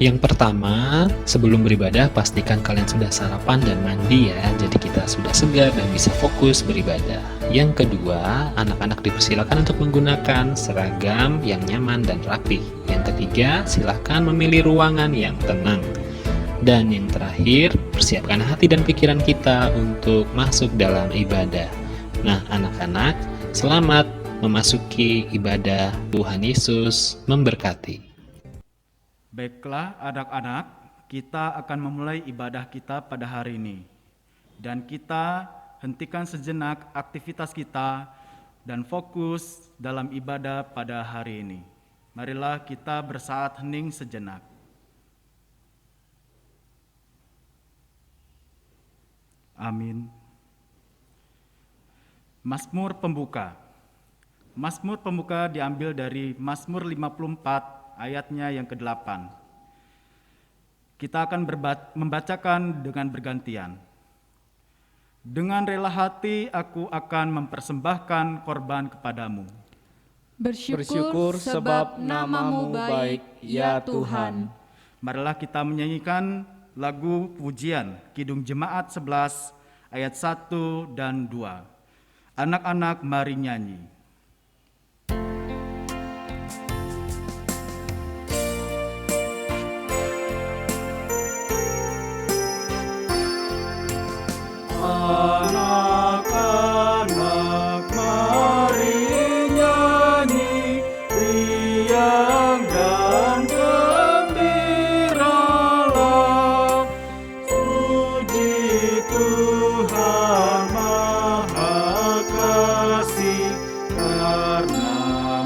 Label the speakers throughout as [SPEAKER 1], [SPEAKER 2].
[SPEAKER 1] Yang pertama, sebelum beribadah pastikan kalian sudah sarapan dan mandi ya, jadi kita sudah segar dan bisa fokus beribadah. Yang kedua, anak-anak dipersilakan untuk menggunakan seragam yang nyaman dan rapi. Yang ketiga, silakan memilih ruangan yang tenang. Dan yang terakhir, persiapkan hati dan pikiran kita untuk masuk dalam ibadah. Nah, anak-anak, selamat memasuki ibadah. Tuhan Yesus memberkati.
[SPEAKER 2] Baiklah anak-anak, kita akan memulai ibadah kita pada hari ini. Dan kita hentikan sejenak aktivitas kita dan fokus dalam ibadah pada hari ini. Marilah kita bersaat hening sejenak. Amin. Mazmur Pembuka. Mazmur Pembuka diambil dari Mazmur 54 ayatnya yang ke-8. Kita akan membacakan dengan bergantian. Dengan rela hati aku akan mempersembahkan korban kepadamu.
[SPEAKER 3] Bersyukur sebab nama-Mu baik, ya Tuhan.
[SPEAKER 2] Marilah kita menyanyikan lagu pujian Kidung Jemaat 11 ayat 1 dan 2. Anak-anak mari nyanyi. Anak-anak mari nyanyi, riang dan gembiralah. Puji Tuhan Maha Kasih, karena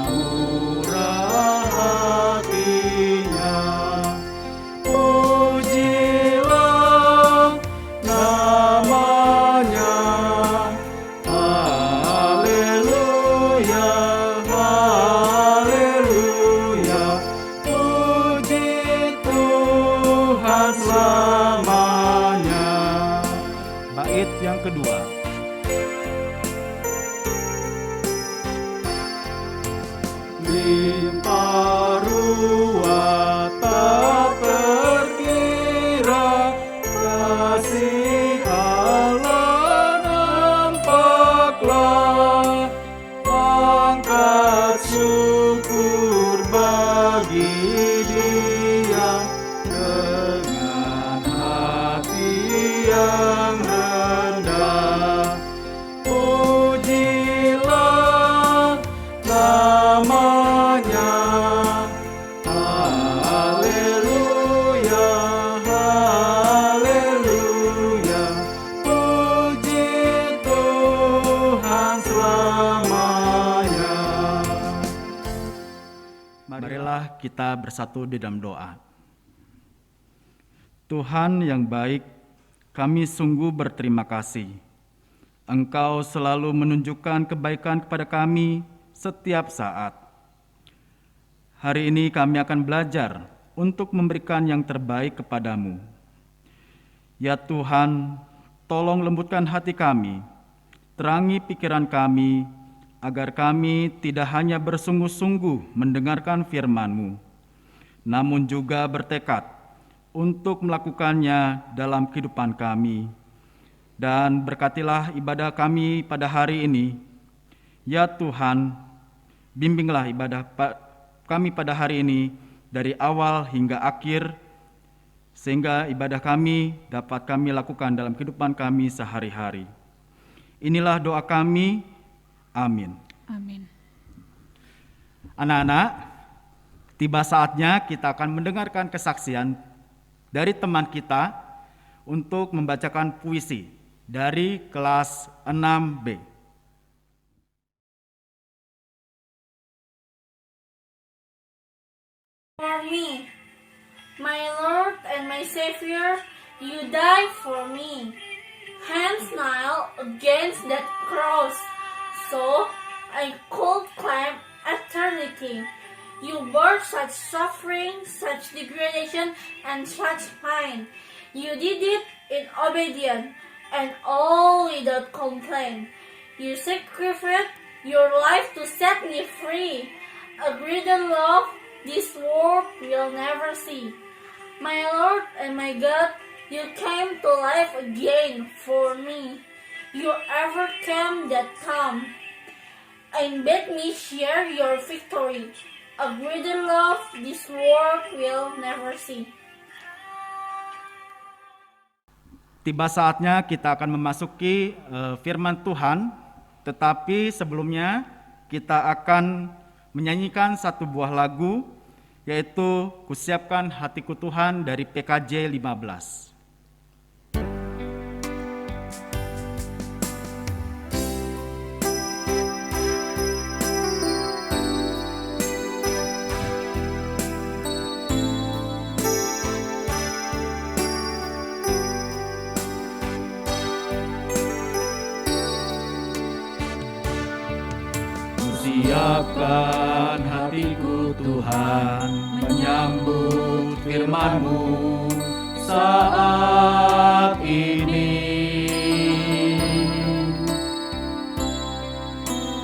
[SPEAKER 2] murah hatinya. Pujilah namanya. Haleluya, haleluya. Puji Tuhan selamanya. Bait yang kedua. Limpah ruah tak terkira, kasih Allah nampaklah. Angkat syukur bagi Dia dengan hati yang rendah. Pujilah namanya. Haleluya, haleluya. Puji Tuhan selamanya. Marilah kita bersatu di dalam doa. Tuhan yang baik, kami sungguh berterima kasih. Engkau selalu menunjukkan kebaikan kepada kami setiap saat. Hari ini kami akan belajar untuk memberikan yang terbaik kepadamu. Ya Tuhan, tolong lembutkan hati kami, terangi pikiran kami, agar kami tidak hanya bersungguh-sungguh mendengarkan firman-Mu, namun juga bertekad untuk melakukannya dalam kehidupan kami. Dan berkatilah ibadah kami pada hari ini. Ya Tuhan, bimbinglah ibadah kami pada hari ini dari awal hingga akhir, sehingga ibadah kami dapat kami lakukan dalam kehidupan kami sehari-hari. Inilah doa kami. Amin.
[SPEAKER 3] Amin.
[SPEAKER 2] Anak-anak, tiba saatnya kita akan mendengarkan kesaksian dari teman kita untuk membacakan puisi dari kelas 6B.
[SPEAKER 4] For me, my Lord and my Savior, you died for me. Hands nailed against that cross, so I could climb eternity. You bore such suffering, such degradation, and such pain. You did it in obedience, and all without complaint. You sacrificed your life to set me free, a greater love this world will never see. My Lord and my God, you came to life again for me. You overcame that come, and bid me share your victory, a greater love this world will never see.
[SPEAKER 2] Tiba saatnya kita akan memasuki firman Tuhan, tetapi sebelumnya kita akan menyanyikan satu buah lagu, yaitu Kusiapkan Hatiku Tuhan dari PKJ 15. Siapkan hatiku Tuhan menyambut firman-Mu saat ini.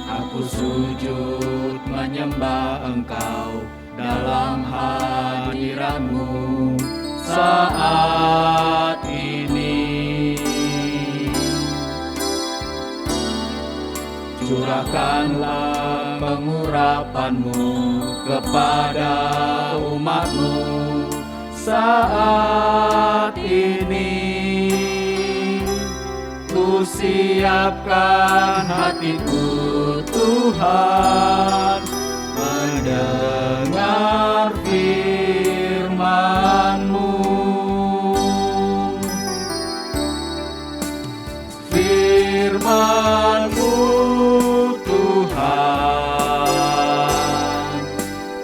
[SPEAKER 2] Aku sujud menyembah Engkau dalam hadirat-Mu saat ini. Curahkanlah pengurapan-Mu kepada umat-Mu saat ini. Ku siapkan hatiku Tuhan mendengar firman-Mu. Firman-Mu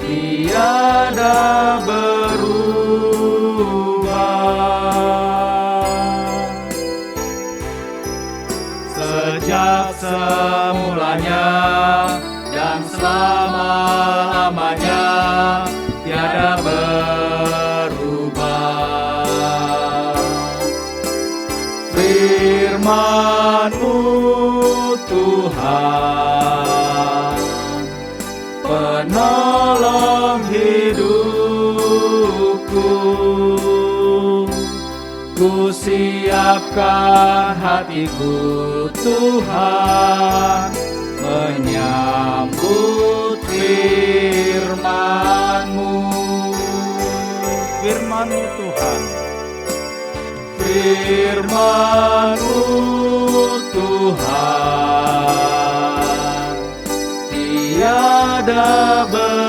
[SPEAKER 2] tiada berubah. Sejak semulanya dan selama-lamanya tiada berubah. Firman-Mu Tuhan, penolong hidupku. Ku siapkan hatiku Tuhan menyambut firman-Mu. Firman-Mu Tuhan, firman-Mu Tuhan tiada berubah.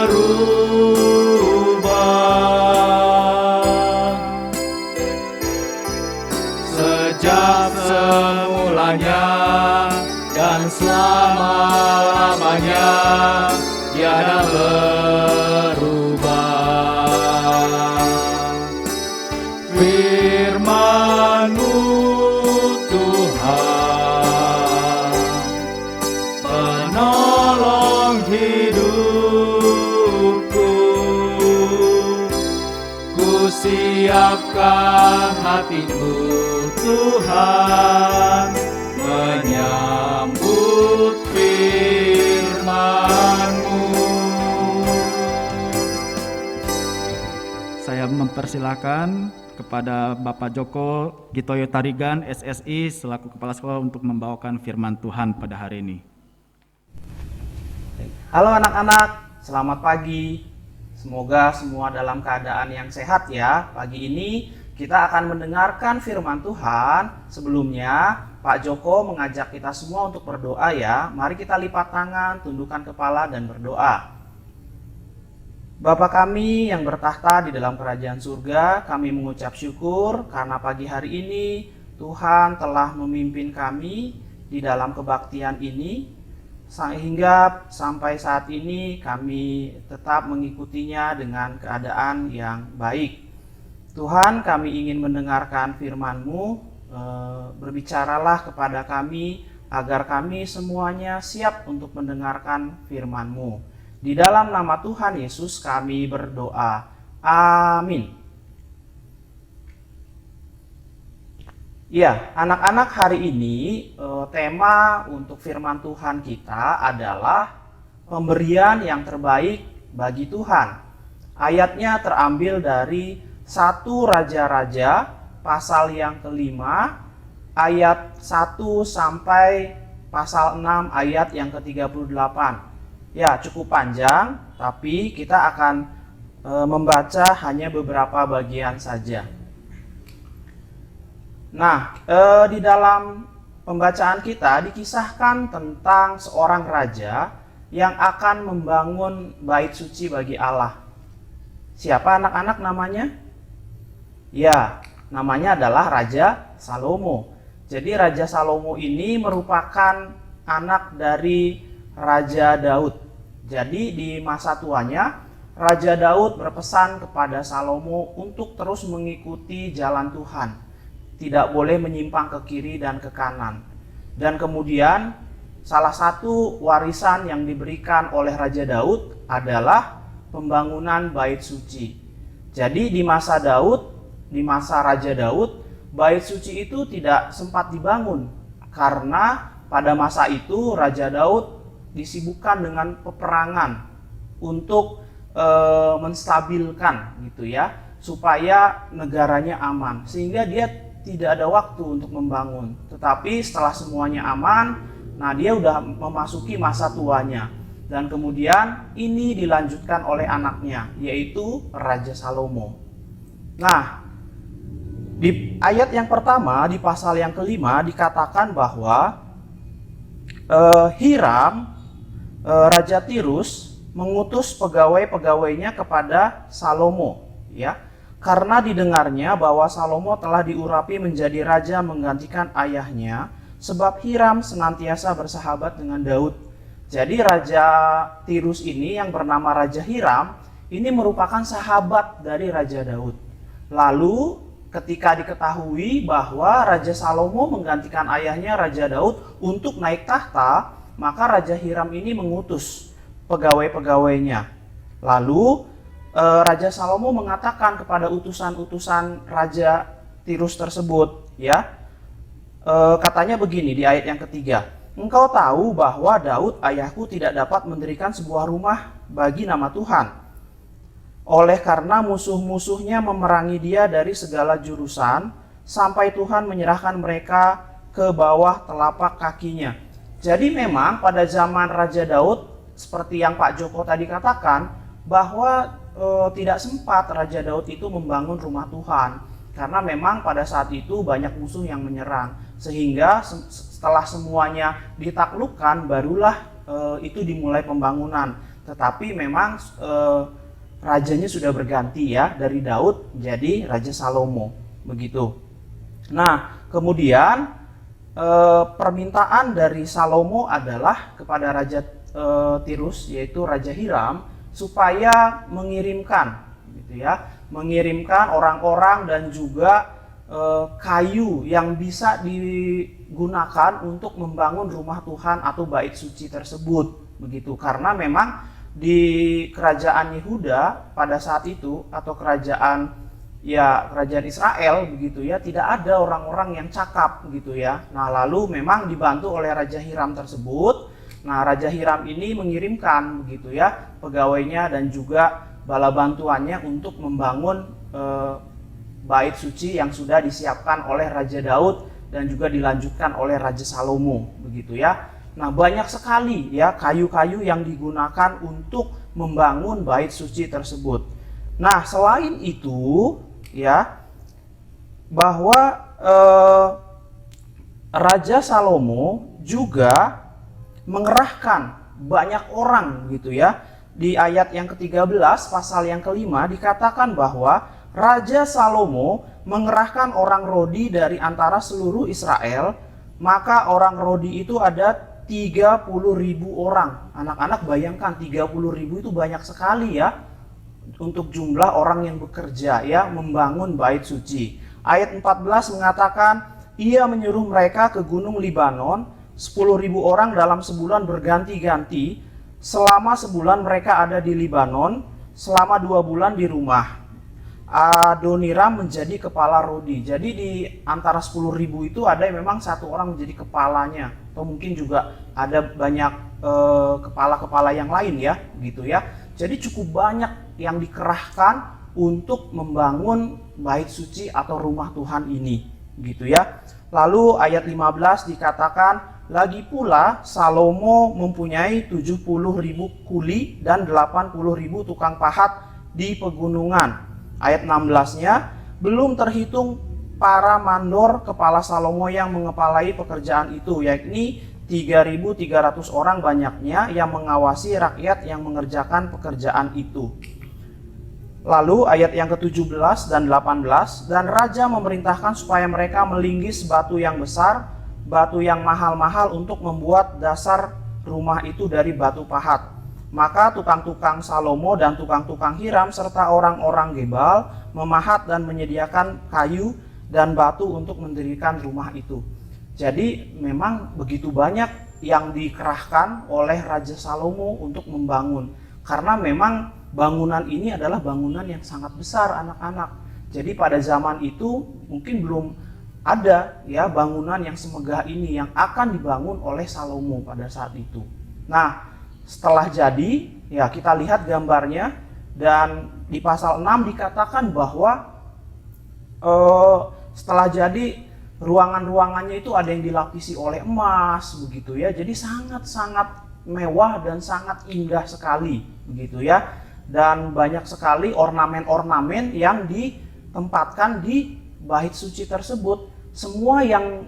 [SPEAKER 2] Sejak semulanya dan selama-lamanya tiada berubah. Firman-Mu Tuhan, penolong hidupku. Ku siapkan hatiku Tuhan menyambut firman-Mu. Saya mempersilakan kepada Bapak Joko Gitoyo Tarigan SSI selaku Kepala Sekolah untuk membawakan firman Tuhan pada hari ini.
[SPEAKER 5] Halo anak-anak, selamat pagi. Semoga semua dalam keadaan yang sehat ya. Pagi ini kita akan mendengarkan firman Tuhan. Sebelumnya Pak Joko mengajak kita semua untuk berdoa ya. Mari kita lipat tangan, tundukkan kepala dan berdoa. Bapa kami yang bertahta di dalam kerajaan surga, kami mengucap syukur karena pagi hari ini Tuhan telah memimpin kami di dalam kebaktian ini, sehingga sampai saat ini kami tetap mengikutinya dengan keadaan yang baik. Tuhan, kami ingin mendengarkan firman-Mu, berbicaralah kepada kami agar kami semuanya siap untuk mendengarkan firman-Mu. Di dalam nama Tuhan Yesus kami berdoa. Amin. Ya, anak-anak, hari ini tema untuk firman Tuhan kita adalah pemberian yang terbaik bagi Tuhan. Ayatnya terambil dari 1 Raja-Raja pasal yang kelima ayat 1 sampai pasal 6 ayat yang ke-38. Ya, cukup panjang, tapi kita akan membaca hanya beberapa bagian saja. Nah, di dalam pembacaan kita dikisahkan tentang seorang raja yang akan membangun bait suci bagi Allah. Siapa anak-anak namanya? Ya, namanya adalah Raja Salomo. Jadi Raja Salomo ini merupakan anak dari Raja Daud. Jadi di masa tuanya Raja Daud berpesan kepada Salomo untuk terus mengikuti jalan Tuhan. Tidak boleh menyimpang ke kiri dan ke kanan. Dan kemudian salah satu warisan yang diberikan oleh Raja Daud adalah pembangunan bait suci. Jadi di masa Raja Daud, bait suci itu tidak sempat dibangun karena pada masa itu Raja Daud disibukkan dengan peperangan untuk menstabilkan gitu ya, supaya negaranya aman, sehingga dia tidak ada waktu untuk membangun. Tetapi setelah semuanya aman, nah dia udah memasuki masa tuanya, dan kemudian ini dilanjutkan oleh anaknya, yaitu Raja Salomo. Nah, di ayat yang pertama, di pasal yang kelima dikatakan bahwa Hiram, Raja Tirus, mengutus pegawai-pegawainya kepada Salomo, ya, karena didengarnya bahwa Salomo telah diurapi menjadi raja menggantikan ayahnya, sebab Hiram senantiasa bersahabat dengan Daud. Jadi Raja Tirus ini yang bernama Raja Hiram ini merupakan sahabat dari Raja Daud. Lalu ketika diketahui bahwa Raja Salomo menggantikan ayahnya Raja Daud untuk naik tahta, maka Raja Hiram ini mengutus pegawai-pegawainya. Lalu Raja Salomo mengatakan kepada utusan-utusan Raja Tirus tersebut, ya, katanya begini di ayat yang ketiga, engkau tahu bahwa Daud ayahku tidak dapat mendirikan sebuah rumah bagi nama Tuhan, oleh karena musuh-musuhnya memerangi dia dari segala jurusan, sampai Tuhan menyerahkan mereka ke bawah telapak kakinya. Jadi memang pada zaman Raja Daud, seperti yang Pak Joko tadi katakan, bahwa tidak sempat Raja Daud itu membangun rumah Tuhan, karena memang pada saat itu banyak musuh yang menyerang, sehingga setelah semuanya ditaklukkan, barulah itu dimulai pembangunan. Tetapi memang rajanya sudah berganti, ya, dari Daud jadi Raja Salomo, begitu. Nah, kemudian permintaan dari Salomo adalah kepada Raja Tirus, yaitu Raja Hiram, supaya mengirimkan, gitu ya, mengirimkan orang-orang dan juga kayu yang bisa digunakan untuk membangun rumah Tuhan atau bait suci tersebut, begitu. Karena memang di kerajaan Yehuda pada saat itu, atau kerajaan Israel, begitu ya, tidak ada orang-orang yang cakap, gitu ya. Nah, lalu memang dibantu oleh Raja Hiram tersebut. Nah, Raja Hiram ini mengirimkan, begitu ya, pegawainya dan juga bala bantuannya untuk membangun bait suci yang sudah disiapkan oleh Raja Daud dan juga dilanjutkan oleh Raja Salomo, begitu ya. Nah, banyak sekali, ya, kayu-kayu yang digunakan untuk membangun bait suci tersebut. Nah, selain itu, ya, bahwa Raja Salomo juga mengerahkan banyak orang, gitu ya. Di ayat yang ke-13 pasal yang kelima dikatakan bahwa Raja Salomo mengerahkan orang Rodi dari antara seluruh Israel, maka orang Rodi itu ada 30.000 orang. Anak-anak bayangkan 30.000 itu banyak sekali, ya, untuk jumlah orang yang bekerja, ya, membangun bait suci. Ayat 14 mengatakan, ia menyuruh mereka ke gunung Libanon, 10.000 orang dalam sebulan berganti-ganti. Selama sebulan mereka ada di Libanon, selama 2 bulan di rumah. Adoniram menjadi kepala Rodi. Jadi di antara 10.000 itu ada yang memang satu orang menjadi kepalanya, atau mungkin juga ada banyak kepala-kepala yang lain, ya, gitu ya. Jadi cukup banyak yang dikerahkan untuk membangun bait suci atau rumah Tuhan ini, gitu ya. Lalu ayat 15 dikatakan, lagi pula Salomo mempunyai 70.000 kuli dan 80.000 tukang pahat di pegunungan. Ayat 16-nya, belum terhitung para mandor kepala Salomo yang mengepalai pekerjaan itu, yakni 3.300 orang banyaknya yang mengawasi rakyat yang mengerjakan pekerjaan itu. Lalu ayat yang ke-17 dan 18, dan raja memerintahkan supaya mereka melinggis batu yang besar, batu yang mahal-mahal untuk membuat dasar rumah itu dari batu pahat. Maka tukang-tukang Salomo dan tukang-tukang Hiram serta orang-orang Gebal memahat dan menyediakan kayu dan batu untuk mendirikan rumah itu. Jadi memang begitu banyak yang dikerahkan oleh Raja Salomo untuk membangun. Karena memang bangunan ini adalah bangunan yang sangat besar, anak-anak. Jadi pada zaman itu mungkin belum ada ya bangunan yang semegah ini yang akan dibangun oleh Salomo pada saat itu. Nah, setelah jadi, ya kita lihat gambarnya, dan di pasal 6 dikatakan bahwa setelah jadi ruangan-ruangannya itu ada yang dilapisi oleh emas, begitu ya. Jadi sangat-sangat mewah dan sangat indah sekali, begitu ya. Dan banyak sekali ornamen-ornamen yang ditempatkan di bait suci tersebut. Semua yang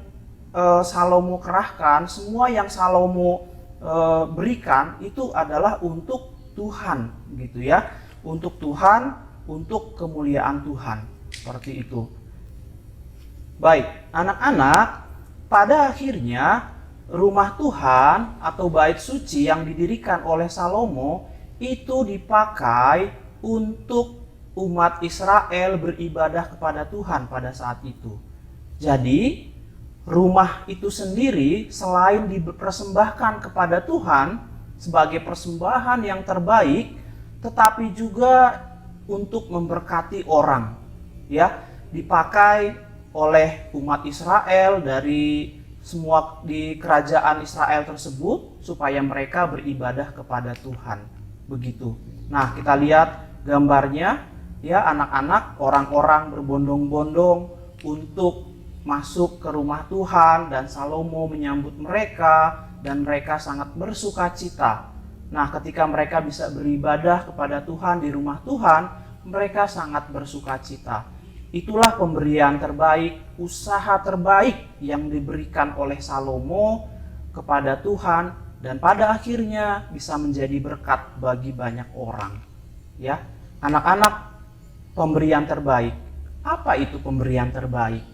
[SPEAKER 5] Salomo kerahkan, semua yang Salomo berikan itu adalah untuk Tuhan, gitu ya. Untuk Tuhan, untuk kemuliaan Tuhan, seperti itu. Baik, anak-anak, pada akhirnya rumah Tuhan atau bait suci yang didirikan oleh Salomo itu dipakai untuk umat Israel beribadah kepada Tuhan pada saat itu. Jadi, rumah itu sendiri selain dipersembahkan kepada Tuhan sebagai persembahan yang terbaik, tetapi juga untuk memberkati orang, ya, dipakai oleh umat Israel dari semua di kerajaan Israel tersebut supaya mereka beribadah kepada Tuhan. Begitu. Nah, kita lihat gambarnya ya, anak-anak, orang-orang berbondong-bondong untuk masuk ke rumah Tuhan, dan Salomo menyambut mereka dan mereka sangat bersuka cita. Nah, ketika mereka bisa beribadah kepada Tuhan di rumah Tuhan, mereka sangat bersuka cita. Itulah pemberian terbaik, usaha terbaik yang diberikan oleh Salomo kepada Tuhan, dan pada akhirnya bisa menjadi berkat bagi banyak orang. Ya, anak-anak, pemberian terbaik. Apa itu pemberian terbaik?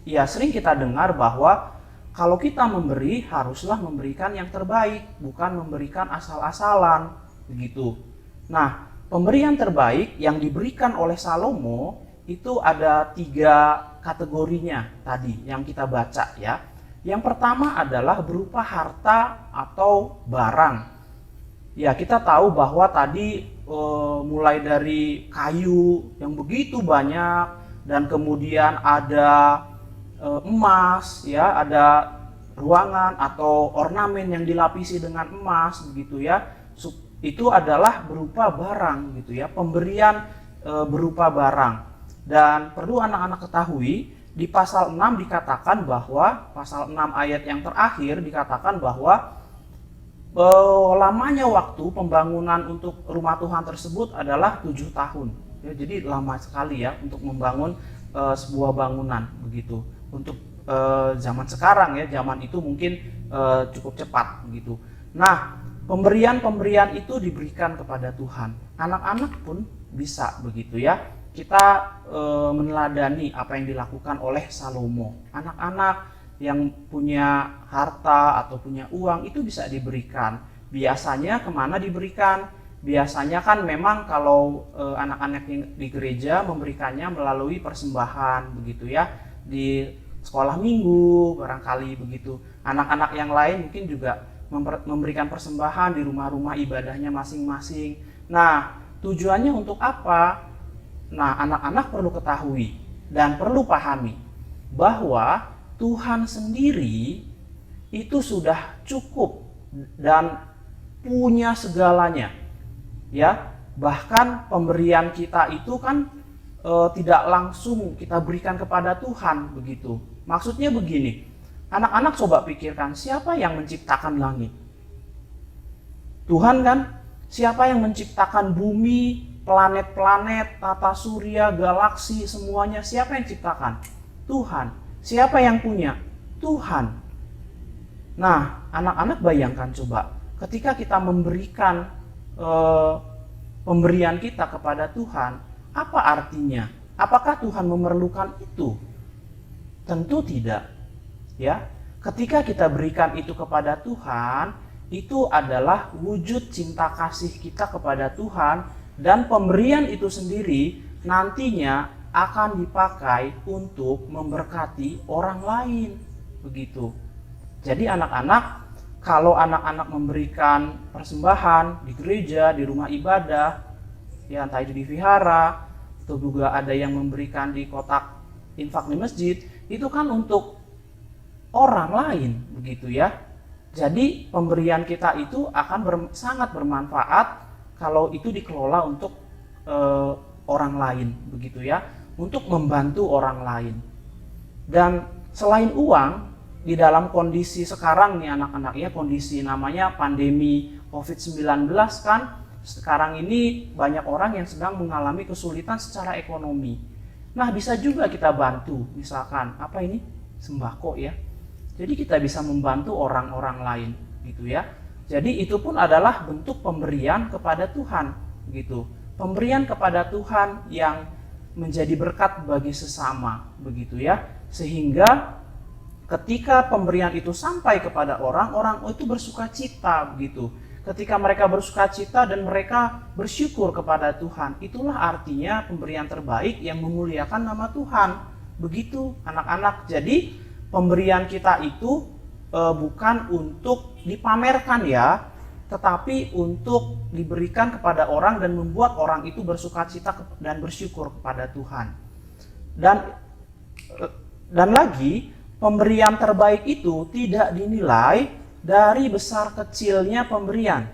[SPEAKER 5] Ya, sering kita dengar bahwa kalau kita memberi, haruslah memberikan yang terbaik, bukan memberikan asal-asalan, begitu. Nah, pemberian terbaik yang diberikan oleh Salomo itu ada 3 kategorinya tadi yang kita baca ya. Yang pertama adalah berupa harta atau barang. Ya, kita tahu bahwa tadi mulai dari kayu yang begitu banyak, dan kemudian ada emas ya, ada ruangan atau ornamen yang dilapisi dengan emas, begitu ya. Itu adalah berupa barang, gitu ya, pemberian berupa barang. Dan perlu anak-anak ketahui, di pasal 6 dikatakan bahwa, pasal 6 ayat yang terakhir dikatakan bahwa lamanya waktu pembangunan untuk rumah Tuhan tersebut adalah 7 tahun. Ya, jadi lama sekali ya untuk membangun sebuah bangunan, begitu. Untuk zaman sekarang ya, zaman itu mungkin cukup cepat, begitu. Nah, pemberian-pemberian itu diberikan kepada Tuhan. Anak-anak pun bisa, begitu ya. Kita meneladani apa yang dilakukan oleh Salomo. Anak-anak yang punya harta atau punya uang itu bisa diberikan. Biasanya kemana diberikan? Biasanya kan memang kalau anak-anak di gereja memberikannya melalui persembahan, begitu ya, di sekolah minggu barangkali, begitu. Anak-anak yang lain mungkin juga memberikan persembahan di rumah-rumah ibadahnya masing-masing. Nah, tujuannya untuk apa? Nah, anak-anak perlu ketahui dan perlu pahami bahwa Tuhan sendiri itu sudah cukup dan punya segalanya. Ya, Bahkan pemberian kita itu kan tidak langsung kita berikan kepada Tuhan begitu. Maksudnya begini, anak-anak coba pikirkan, siapa yang menciptakan langit? Tuhan kan? Siapa yang menciptakan bumi, planet-planet, tata surya, galaksi, semuanya? Siapa yang ciptakan? Tuhan. Siapa yang punya? Tuhan. Nah, anak-anak bayangkan coba, ketika kita memberikan pemberian kita kepada Tuhan, apa artinya? Apakah Tuhan memerlukan itu? Tentu tidak. Ya, ketika kita berikan itu kepada Tuhan, itu adalah wujud cinta kasih kita kepada Tuhan, dan pemberian itu sendiri nantinya akan dipakai untuk memberkati orang lain. Begitu. Jadi anak-anak, kalau anak-anak memberikan persembahan di gereja, di rumah ibadah, ya entah itu di vihara, atau juga ada yang memberikan di kotak infak di masjid, itu kan untuk orang lain, begitu ya. Jadi pemberian kita itu akan sangat bermanfaat kalau itu dikelola untuk orang lain, begitu ya, untuk membantu orang lain. Dan selain uang, di dalam kondisi sekarang nih anak-anak ya, kondisi namanya pandemi COVID-19 kan, sekarang ini banyak orang yang sedang mengalami kesulitan secara ekonomi. Nah, bisa juga kita bantu, misalkan apa ini? Sembako ya. Jadi kita bisa membantu orang-orang lain gitu ya. Jadi itu pun adalah bentuk pemberian kepada Tuhan gitu. Pemberian kepada Tuhan yang menjadi berkat bagi sesama begitu ya. Sehingga ketika pemberian itu sampai kepada orang itu bersukacita begitu. Ketika mereka bersukacita dan mereka bersyukur kepada Tuhan, itulah artinya pemberian terbaik yang memuliakan nama Tuhan. Begitu anak-anak. Jadi pemberian kita itu bukan untuk dipamerkan ya, tetapi untuk diberikan kepada orang dan membuat orang itu bersukacita dan bersyukur kepada Tuhan. Dan lagi, pemberian terbaik itu tidak dinilai dari besar kecilnya pemberian.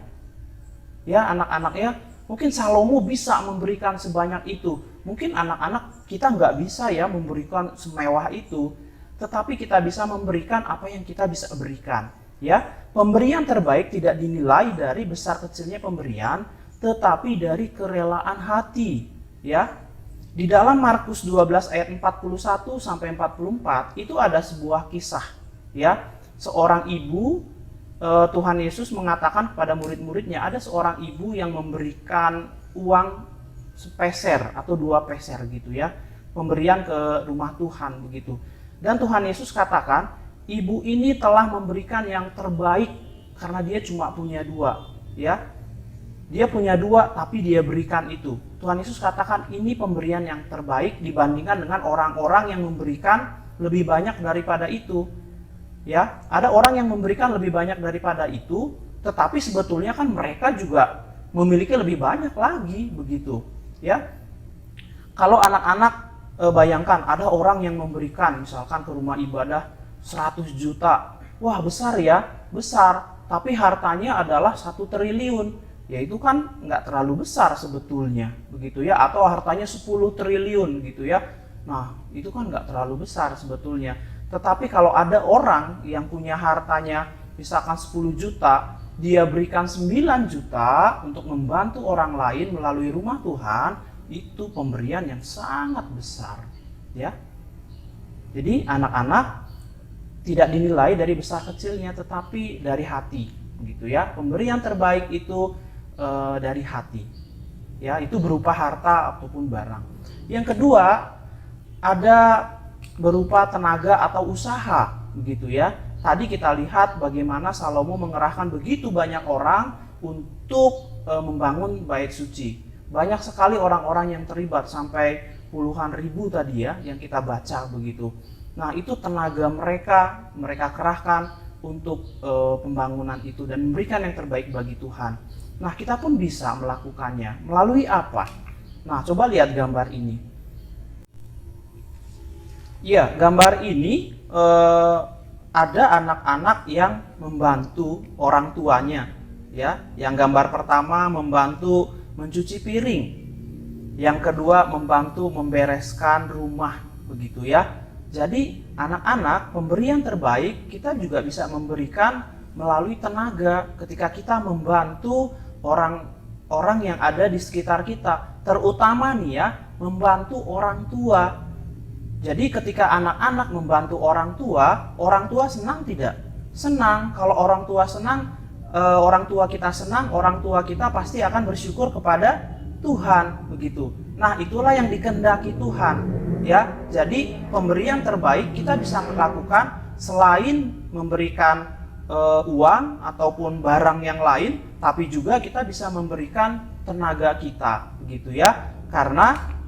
[SPEAKER 5] Ya anak-anak ya, mungkin Salomo bisa memberikan sebanyak itu. Mungkin anak-anak kita nggak bisa ya memberikan semewah itu. Tetapi kita bisa memberikan apa yang kita bisa berikan. Ya, pemberian terbaik tidak dinilai dari besar kecilnya pemberian, tetapi dari kerelaan hati. Ya, di dalam Markus 12 ayat 41 sampai 44 itu ada sebuah kisah. Ya, seorang ibu, Tuhan Yesus mengatakan kepada murid-muridnya, ada seorang ibu yang memberikan uang sepeser atau 2 peser gitu ya, pemberian ke rumah Tuhan begitu. Dan Tuhan Yesus katakan, ibu ini telah memberikan yang terbaik karena dia cuma punya 2, ya. Dia punya 2 tapi dia berikan itu. Tuhan Yesus katakan ini pemberian yang terbaik dibandingkan dengan orang-orang yang memberikan lebih banyak daripada itu. Ya, ada orang yang memberikan lebih banyak daripada itu, tetapi sebetulnya kan mereka juga memiliki lebih banyak lagi begitu, ya. Kalau anak-anak bayangkan ada orang yang memberikan misalkan ke rumah ibadah 100 juta. Wah, besar ya, besar. Tapi hartanya adalah 1 triliun. Ya itu kan nggak terlalu besar sebetulnya, begitu ya. Atau hartanya 10 triliun gitu ya. Nah, itu kan nggak terlalu besar sebetulnya. Tetapi kalau ada orang yang punya hartanya misalkan 10 juta, dia berikan 9 juta untuk membantu orang lain melalui rumah Tuhan, itu pemberian yang sangat besar, ya. Jadi anak-anak tidak dinilai dari besar kecilnya, tetapi dari hati, begitu ya. Pemberian terbaik itu dari hati, ya. Itu berupa harta ataupun barang. Yang kedua, ada berupa tenaga atau usaha, begitu ya. Tadi kita lihat bagaimana Salomo mengerahkan begitu banyak orang untuk membangun bait suci. Banyak sekali orang-orang yang terlibat, sampai puluhan ribu tadi ya yang kita baca begitu. Nah, itu tenaga mereka kerahkan untuk pembangunan itu dan memberikan yang terbaik bagi Tuhan. Nah, kita pun bisa melakukannya melalui apa? Nah, coba lihat gambar ini. Ya, gambar ini ada anak-anak yang membantu orang tuanya, ya. Yang gambar pertama membantu mencuci piring. Yang kedua, membantu membereskan rumah, begitu ya. Jadi anak-anak, pemberian terbaik kita juga bisa memberikan melalui tenaga ketika kita membantu orang yang ada di sekitar kita. Terutama nih ya, membantu orang tua. Jadi ketika anak-anak membantu orang tua senang tidak? Senang. Kalau orang tua senang, orang tua kita senang, orang tua kita pasti akan bersyukur kepada Tuhan, begitu. Nah, itulah yang dikehendaki Tuhan, ya. Jadi pemberian terbaik kita bisa melakukan selain memberikan uang ataupun barang yang lain, tapi juga kita bisa memberikan tenaga kita, begitu ya. Karena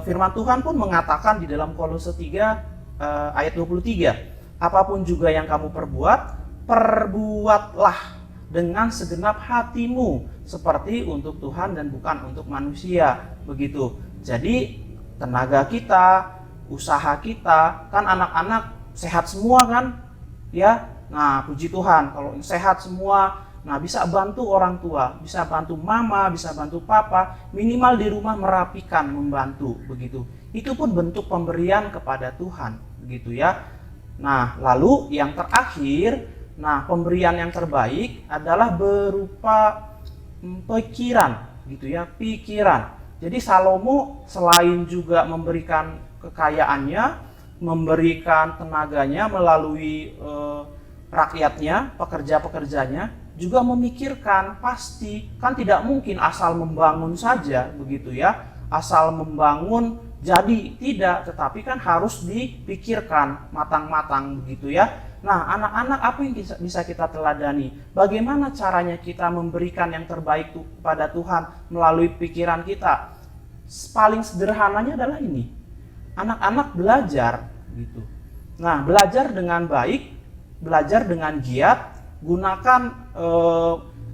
[SPEAKER 5] firman Tuhan pun mengatakan di dalam Kolose 3 ayat 23, apapun juga yang kamu perbuat, perbuatlah dengan segenap hatimu seperti untuk Tuhan dan bukan untuk manusia, begitu. Jadi tenaga kita, usaha kita, kan anak-anak sehat semua kan, ya. Nah, puji Tuhan kalau sehat semua, nah bisa bantu orang tua, bisa bantu mama, bisa bantu papa, minimal di rumah merapikan, membantu, begitu. Itu pun bentuk pemberian kepada Tuhan, begitu ya. Nah, lalu yang terakhir, nah pemberian yang terbaik adalah berupa pikiran, gitu ya, pikiran. Jadi Salomo selain juga memberikan kekayaannya, memberikan tenaganya melalui rakyatnya, pekerja-pekerjanya, juga memikirkan, pasti kan tidak mungkin asal membangun saja, begitu ya, asal membangun jadi tidak, tetapi kan harus dipikirkan matang-matang, begitu ya. Nah, anak-anak, apa yang bisa kita teladani? Bagaimana caranya kita memberikan yang terbaik kepada Tuhan melalui pikiran kita? Paling sederhananya adalah ini, anak-anak belajar, gitu. Nah, belajar dengan baik, belajar dengan giat, gunakan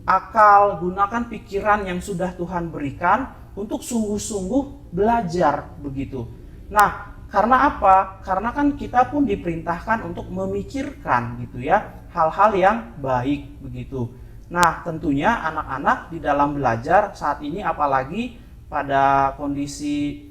[SPEAKER 5] akal, gunakan pikiran yang sudah Tuhan berikan untuk sungguh-sungguh belajar, begitu. Nah, karena apa? Karena kan kita pun diperintahkan untuk memikirkan, gitu ya, hal-hal yang baik, begitu. Nah, tentunya anak-anak di dalam belajar saat ini, apalagi pada kondisi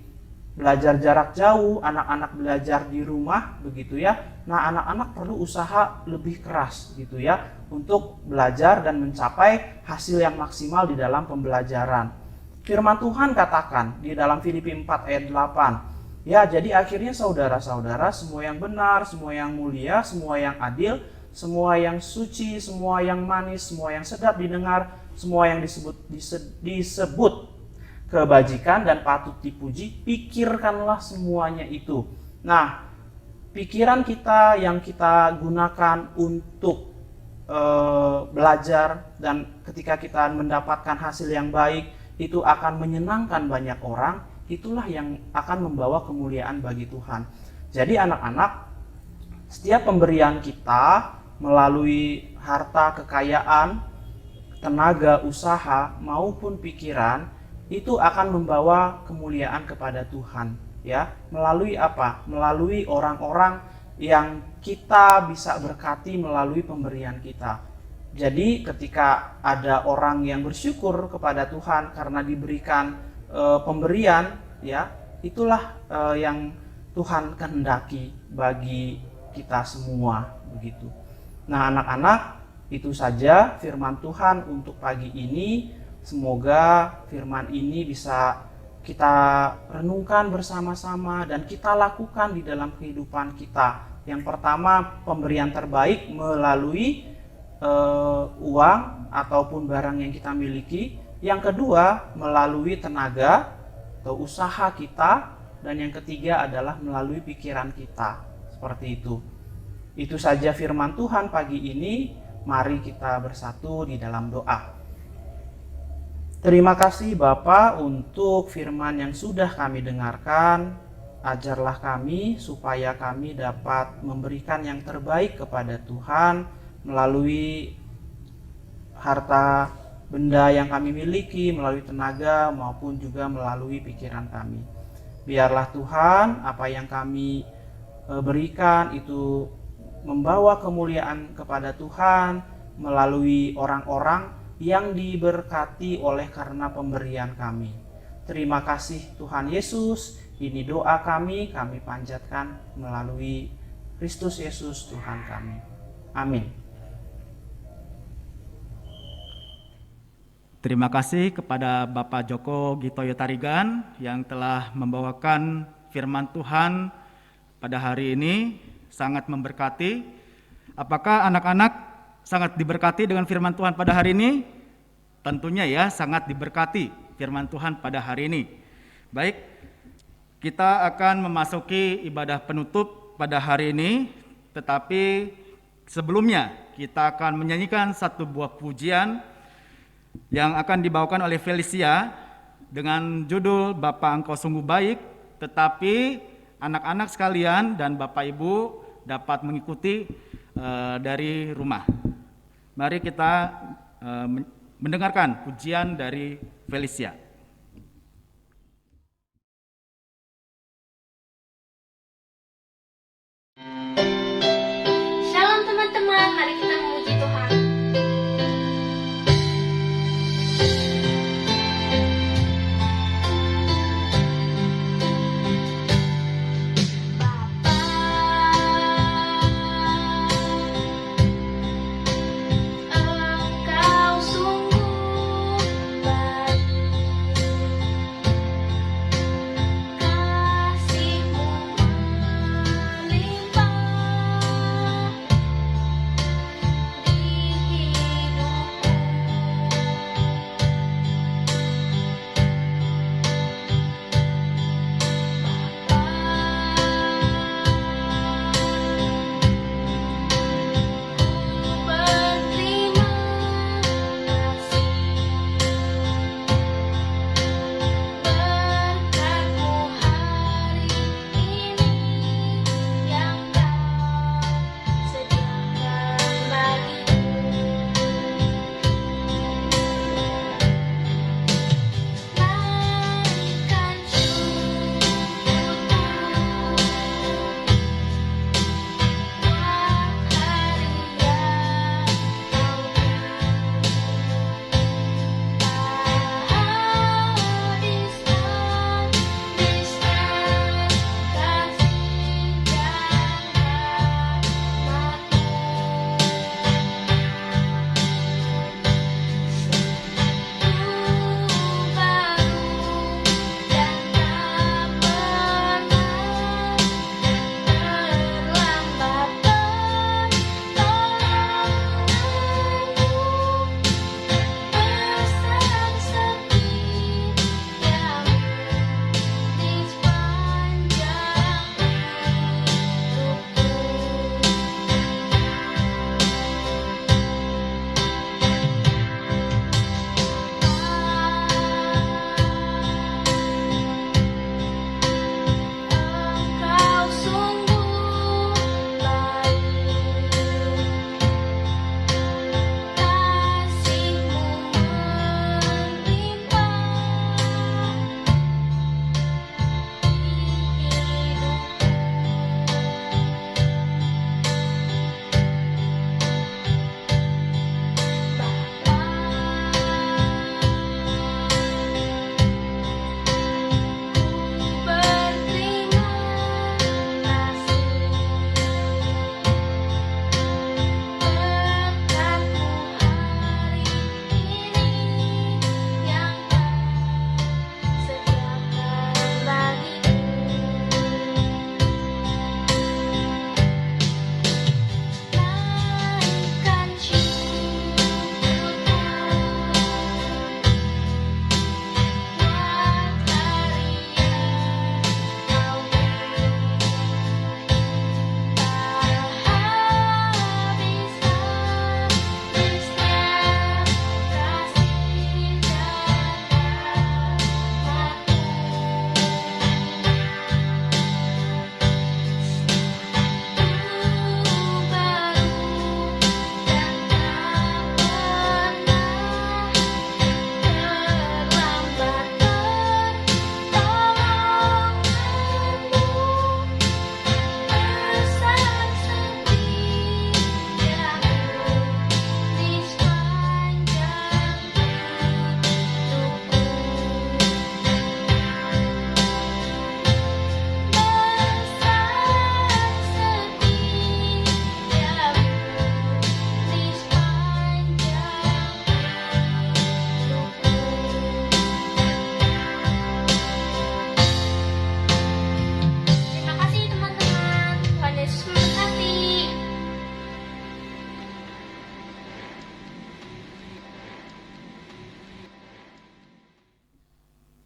[SPEAKER 5] belajar jarak jauh, anak-anak belajar di rumah, begitu ya. Nah, anak-anak perlu usaha lebih keras, gitu ya, untuk belajar dan mencapai hasil yang maksimal di dalam pembelajaran. Firman Tuhan katakan di dalam Filipi 4 ayat 8, ya, jadi akhirnya saudara-saudara, semua yang benar, semua yang mulia, semua yang adil, semua yang suci, semua yang manis, semua yang sedap didengar, semua yang disebut kebajikan dan patut dipuji, pikirkanlah semuanya itu. Nah, pikiran kita yang kita gunakan untuk belajar, dan ketika kita mendapatkan hasil yang baik, itu akan menyenangkan banyak orang, itulah yang akan membawa kemuliaan bagi Tuhan. Jadi anak-anak, setiap pemberian kita melalui harta, kekayaan, tenaga, usaha maupun pikiran itu akan membawa kemuliaan kepada Tuhan, ya. Melalui apa? Melalui orang-orang yang kita bisa berkati melalui pemberian kita. Jadi ketika ada orang yang bersyukur kepada Tuhan karena diberikan pemberian, ya, itulah yang Tuhan kehendaki bagi kita semua, begitu. Nah, anak-anak, itu saja firman Tuhan untuk pagi ini. Semoga firman ini bisa kita renungkan bersama-sama dan kita lakukan di dalam kehidupan kita. Yang pertama, pemberian terbaik melalui uang ataupun barang yang kita miliki. Yang kedua, melalui tenaga atau usaha kita. Dan yang ketiga adalah melalui pikiran kita. Seperti itu. Itu saja firman Tuhan pagi ini. Mari kita bersatu di dalam doa. Terima kasih Bapa untuk firman yang sudah kami dengarkan. Ajarlah kami supaya kami dapat memberikan yang terbaik kepada Tuhan melalui harta benda yang kami miliki, melalui tenaga maupun juga melalui pikiran kami. Biarlah Tuhan, apa yang kami berikan itu membawa kemuliaan kepada Tuhan melalui orang-orang yang diberkati oleh karena pemberian kami. Terima kasih Tuhan Yesus, ini doa kami panjatkan melalui Kristus Yesus Tuhan kami. Amin.
[SPEAKER 2] Terima kasih kepada Bapak Joko Gitoyo Tarigan yang telah membawakan firman Tuhan pada hari ini, sangat memberkati. Apakah anak-anak sangat diberkati dengan firman Tuhan pada hari ini? Tentunya ya, sangat diberkati firman Tuhan pada hari ini. Baik, kita akan memasuki ibadah penutup pada hari ini, tetapi sebelumnya kita akan menyanyikan satu buah pujian yang akan dibawakan oleh Felicia dengan judul Bapa Engkau Sungguh Baik, tetapi anak-anak sekalian dan Bapak Ibu dapat mengikuti dari rumah. Mari kita mendengarkan pujian dari Felicia.
[SPEAKER 4] Shalom teman-teman, mari kita memuji Tuhan. Engkau sungguh baik, kasih-Mu melimpah.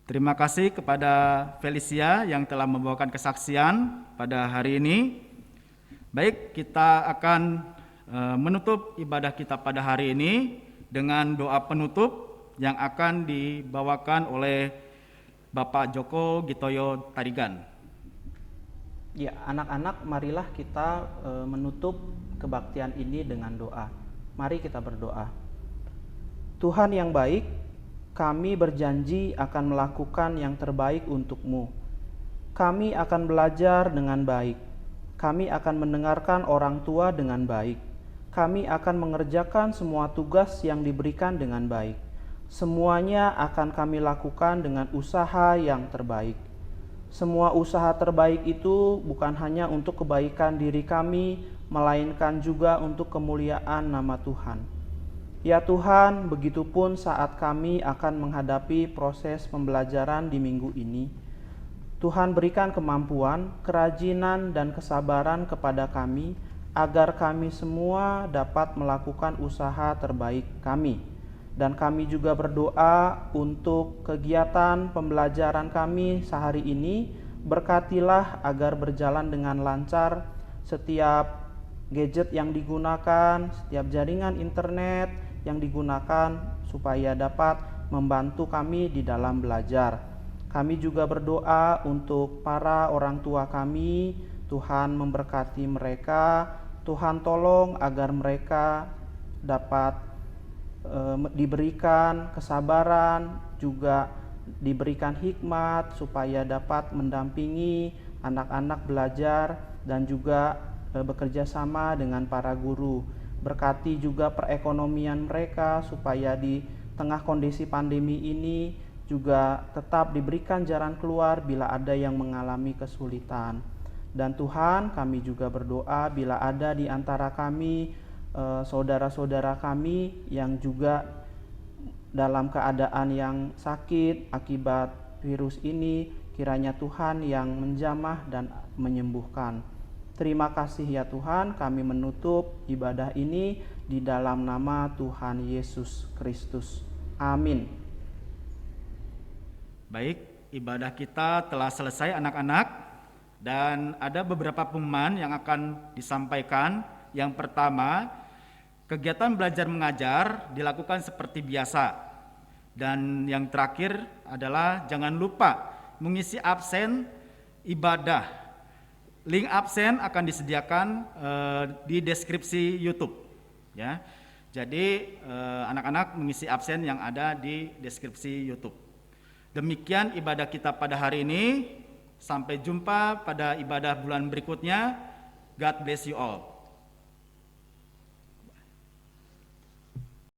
[SPEAKER 2] Terima kasih kepada Felicia yang telah membawakan kesaksian pada hari ini. Baik, kita akan menutup ibadah kita pada hari ini dengan doa penutup yang akan dibawakan oleh Bapak Joko Gitoyo Tarigan.
[SPEAKER 5] Ya, anak-anak, marilah kita menutup kebaktian ini dengan doa. Mari kita berdoa. Tuhan yang baik, kami berjanji akan melakukan yang terbaik untuk-Mu. Kami akan belajar dengan baik. Kami akan mendengarkan orang tua dengan baik. Kami akan mengerjakan semua tugas yang diberikan dengan baik. Semuanya akan kami lakukan dengan usaha yang terbaik. Semua usaha terbaik itu bukan hanya untuk kebaikan diri kami, melainkan juga untuk kemuliaan nama Tuhan. Ya Tuhan, begitupun saat kami akan menghadapi proses pembelajaran di minggu ini. Tuhan berikan kemampuan, kerajinan, dan kesabaran kepada kami, agar kami semua dapat melakukan usaha terbaik kami. Dan kami juga berdoa untuk kegiatan pembelajaran kami sehari ini, berkatilah agar berjalan dengan lancar setiap gadget yang digunakan, setiap jaringan internet yang digunakan supaya dapat membantu kami di dalam belajar. Kami juga berdoa untuk para orang tua kami, Tuhan memberkati mereka, Tuhan tolong agar mereka dapat diberikan kesabaran, juga diberikan hikmat supaya dapat mendampingi anak-anak belajar dan juga bekerja sama dengan para guru. Berkati juga perekonomian mereka supaya di tengah kondisi pandemi ini juga tetap diberikan jalan keluar bila ada yang mengalami kesulitan. Dan Tuhan, kami juga berdoa bila ada di antara kami saudara-saudara kami yang juga dalam keadaan yang sakit akibat virus ini, kiranya Tuhan yang menjamah dan menyembuhkan. Terima kasih ya Tuhan, kami menutup ibadah ini di dalam nama Tuhan Yesus Kristus. Amin.
[SPEAKER 2] Baik, ibadah kita telah selesai anak-anak, dan ada beberapa pengumuman yang akan disampaikan. Yang pertama, kegiatan belajar mengajar dilakukan seperti biasa. Dan yang terakhir adalah jangan lupa mengisi absen ibadah. Link absen akan disediakan di deskripsi YouTube, ya. Jadi anak-anak mengisi absen yang ada di deskripsi YouTube. Demikian ibadah kita pada hari ini. Sampai jumpa pada ibadah bulan berikutnya. God bless you all.